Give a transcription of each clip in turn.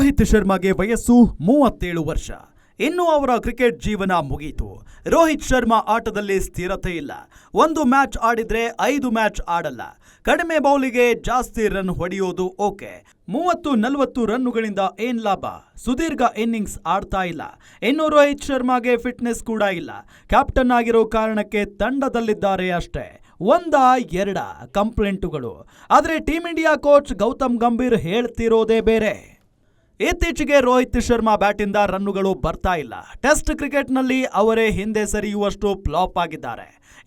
ರೋಹಿತ್ ಶರ್ಮಾಗೆ ವಯಸ್ಸು 37 ವರ್ಷ. ಇನ್ನು ಅವರ ಕ್ರಿಕೆಟ್ ಜೀವನ ಮುಗಿಯಿತು. ರೋಹಿತ್ ಶರ್ಮಾ ಆಟದಲ್ಲಿ ಸ್ಥಿರತೆ ಇಲ್ಲ. ಒಂದು ಮ್ಯಾಚ್ ಆಡಿದ್ರೆ 5 ಮ್ಯಾಚ್ ಆಡಲ್ಲ. ಕಡಿಮೆ ಬೌಲಿಗೆ ಜಾಸ್ತಿ ರನ್ ಹೊಡೆಯೋದು ಓಕೆ. 30-40 ರನ್ನುಗಳಿಂದ ಏನ್ ಲಾಭ? ಸುದೀರ್ಘ ಇನ್ನಿಂಗ್ಸ್ ಆಡ್ತಾ ಇಲ್ಲ. ಇನ್ನು ರೋಹಿತ್ ಶರ್ಮಾಗೆ ಫಿಟ್ನೆಸ್ ಕೂಡ ಇಲ್ಲ. ಕ್ಯಾಪ್ಟನ್ ಆಗಿರೋ ಕಾರಣಕ್ಕೆ ತಂಡದಲ್ಲಿದ್ದಾರೆ ಅಷ್ಟೇ. 1-2 ಕಂಪ್ಲೇಂಟುಗಳು. ಆದರೆ team India coach Gautam Gambhir ಹೇಳ್ತಿರೋದೇ ಬೇರೆ. ಇತ್ತೀಚೆಗೆ ರೋಹಿತ್ ಶರ್ಮಾ ಬ್ಯಾಟಿಂದ ರನ್ನುಗಳು ಬರ್ತಾ ಇಲ್ಲ. ಟೆಸ್ಟ್ ಕ್ರಿಕೆಟ್ನಲ್ಲಿ ಅವರೇ ಹಿಂದೆ ಸರಿಯುವಷ್ಟು ಫ್ಲಾಪ್ ಆಗಿದ್ದಾರೆ.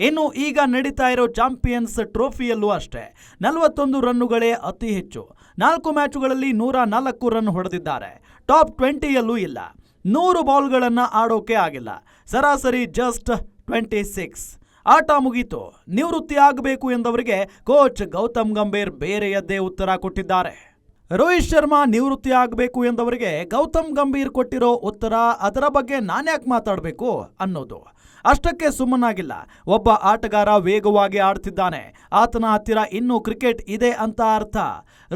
ಇನ್ನು ಈಗ ನಡೀತಾ ಇರೋ ಚಾಂಪಿಯನ್ಸ್ ಟ್ರೋಫಿಯಲ್ಲೂ ಅಷ್ಟೇ 41 ರನ್ನುಗಳೇ ಅತಿ ಹೆಚ್ಚು. 4 ಮ್ಯಾಚುಗಳಲ್ಲಿ 104 ರನ್ ಹೊಡೆದಿದ್ದಾರೆ. ಟಾಪ್ 20ಯಲ್ಲೂ ಇಲ್ಲ. 100 ಬಾಲ್ಗಳನ್ನು ಆಡೋಕೆ ಆಗಿಲ್ಲ. ಸರಾಸರಿ ಜಸ್ಟ್ 26. ಆಟ ಮುಗೀತು. ನಿವೃತ್ತಿ ಆಗಬೇಕು ಎಂದವರಿಗೆ ಕೋಚ್ ಗೌತಮ್ ಗಂಭೀರ್ ಬೇರೆಯದ್ದೇ ಉತ್ತರ ಕೊಟ್ಟಿದ್ದಾರೆ. ರೋಹಿತ್ ಶರ್ಮಾ ನಿವೃತ್ತಿ ಆಗಬೇಕು ಎಂದವರಿಗೆ ಗೌತಮ್ ಗಂಭೀರ್ ಕೊಟ್ಟಿರೋ ಉತ್ತರ ಅದರ ಬಗ್ಗೆ ನಾನ್ಯಾಕೆ ಮಾತಾಡಬೇಕು ಅನ್ನೋದು. ಅಷ್ಟಕ್ಕೆ ಸುಮ್ಮನಾಗಿಲ್ಲ. ಒಬ್ಬ ಆಟಗಾರ ವೇಗವಾಗಿ ಆಡ್ತಿದ್ದಾನೆ. ಆತನ ಹತ್ತಿರ ಇನ್ನೂ ಕ್ರಿಕೆಟ್ ಇದೆ ಅಂತ ಅರ್ಥ.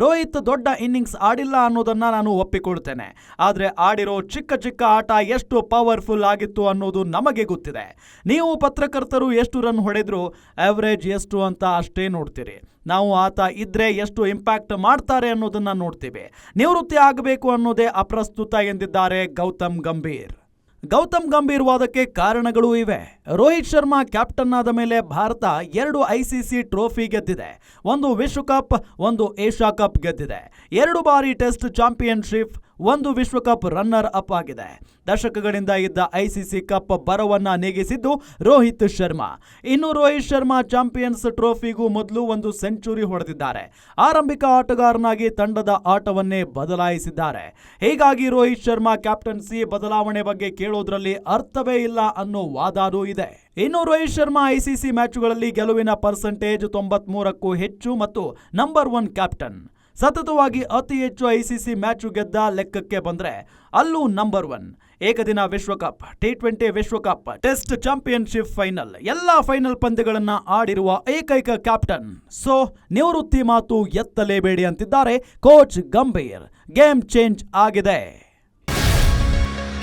ರೋಹಿತ್ ದೊಡ್ಡ ಇನ್ನಿಂಗ್ಸ್ ಆಡಿಲ್ಲ ಅನ್ನೋದನ್ನ ನಾನು ಒಪ್ಪಿಕೊಳ್ತೇನೆ. ಆದರೆ ಆಡಿರೋ ಚಿಕ್ಕ ಚಿಕ್ಕ ಆಟ ಎಷ್ಟು ಪವರ್ಫುಲ್ ಆಗಿತ್ತು ಅನ್ನೋದು ನಮಗೆ ಗೊತ್ತಿದೆ. ನೀವು ಪತ್ರಕರ್ತರು ಎಷ್ಟು ರನ್ ಹೊಡೆದ್ರು, ಆವರೇಜ್ ಎಷ್ಟು ಅಂತ ಅಷ್ಟೇ ನೋಡ್ತೀರಿ. ನಾವು ಆತ ಇದ್ರೆ ಎಷ್ಟು ಇಂಪ್ಯಾಕ್ಟ್ ಮಾಡ್ತಾರೆ ಅನ್ನೋದನ್ನ ನೋಡ್ತೀವಿ. ನಿವೃತ್ತಿ ಆಗಬೇಕು ಅನ್ನೋದೇ ಅಪ್ರಸ್ತುತ ಎಂದಿದ್ದಾರೆ ಗೌತಮ್ ಗಂಭೀರ್. ಗೌತಮ್ ಗಂಭೀರ್ ವಾದಕ್ಕೆ ಕಾರಣಗಳೂ ಇವೆ. ರೋಹಿತ್ ಶರ್ಮಾ ಕ್ಯಾಪ್ಟನ್ ಆದ ಮೇಲೆ ಭಾರತ 2 ICC ಟ್ರೋಫಿ ಗೆದ್ದಿದೆ. 1 ವಿಶ್ವಕಪ್, 1 ಏಷ್ಯಾ ಕಪ್ ಗೆದ್ದಿದೆ. 2 ಬಾರಿ ಟೆಸ್ಟ್ ಚಾಂಪಿಯನ್ಶಿಪ್, 1 ವಿಶ್ವಕಪ್ ರನ್ನರ್ ಅಪ್ ಆಗಿದೆ. ದಶಕಗಳಿಂದ ಇದ್ದ ICC ಕಪ್ ಬರವನ್ನ ನೀಗಿಸಿದ್ದು ರೋಹಿತ್ ಶರ್ಮಾ. ಇನ್ನು ರೋಹಿತ್ ಶರ್ಮಾ ಚಾಂಪಿಯನ್ಸ್ ಟ್ರೋಫಿಗೂ ಮೊದಲು 1 ಸೆಂಚುರಿ ಹೊಡೆದಿದ್ದಾರೆ. ಆರಂಭಿಕ ಆಟಗಾರನಾಗಿ ತಂಡದ ಆಟವನ್ನೇ ಬದಲಾಯಿಸಿದ್ದಾರೆ. ಹೀಗಾಗಿ ರೋಹಿತ್ ಶರ್ಮಾ ಕ್ಯಾಪ್ಟನ್ಸಿ ಬದಲಾವಣೆ ಬಗ್ಗೆ ಕೇಳೋದ್ರಲ್ಲಿ ಅರ್ಥವೇ ಇಲ್ಲ ಅನ್ನೋ ವಾದನೂ ಇದೆ. ಇನ್ನು ರೋಹಿತ್ ಶರ್ಮಾ ICC ಮ್ಯಾಚುಗಳಲ್ಲಿ ಗೆಲುವಿನ ಪರ್ಸೆಂಟೇಜ್ 93ಕ್ಕೂ ಹೆಚ್ಚು ಮತ್ತು ನಂಬರ್ 1 ಕ್ಯಾಪ್ಟನ್. ಸತತವಾಗಿ ಅತಿ ಹೆಚ್ಚು ICC ಮ್ಯಾಚು ಗೆದ್ದ ಲೆಕ್ಕಕ್ಕೆ ಬಂದ್ರೆ ಅಲ್ಲೂ ನಂಬರ್ 1. ಏಕದಿನ ವಿಶ್ವಕಪ್, T20 ವಿಶ್ವಕಪ್, ಟೆಸ್ಟ್ ಚಾಂಪಿಯನ್ಶಿಪ್ ಫೈನಲ್, ಎಲ್ಲಾ ಫೈನಲ್ ಪಂದ್ಯಗಳನ್ನ ಆಡಿರುವ ಏಕೈಕ ಕ್ಯಾಪ್ಟನ್. ಸೊ ನಿವೃತ್ತಿ ಮಾತು ಎತ್ತಲೇಬೇಡಿ ಅಂತಿದ್ದಾರೆ ಕೋಚ್ ಗಂಭೀರ್. ಗೇಮ್ ಚೇಂಜ್ ಆಗಿದೆ.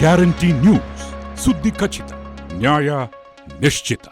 ಗ್ಯಾರಂಟಿ ನ್ಯೂಸ್, ಸುದ್ದಿ ಖಚಿತ, ನ್ಯಾಯ ನಿಶ್ಚಿತ.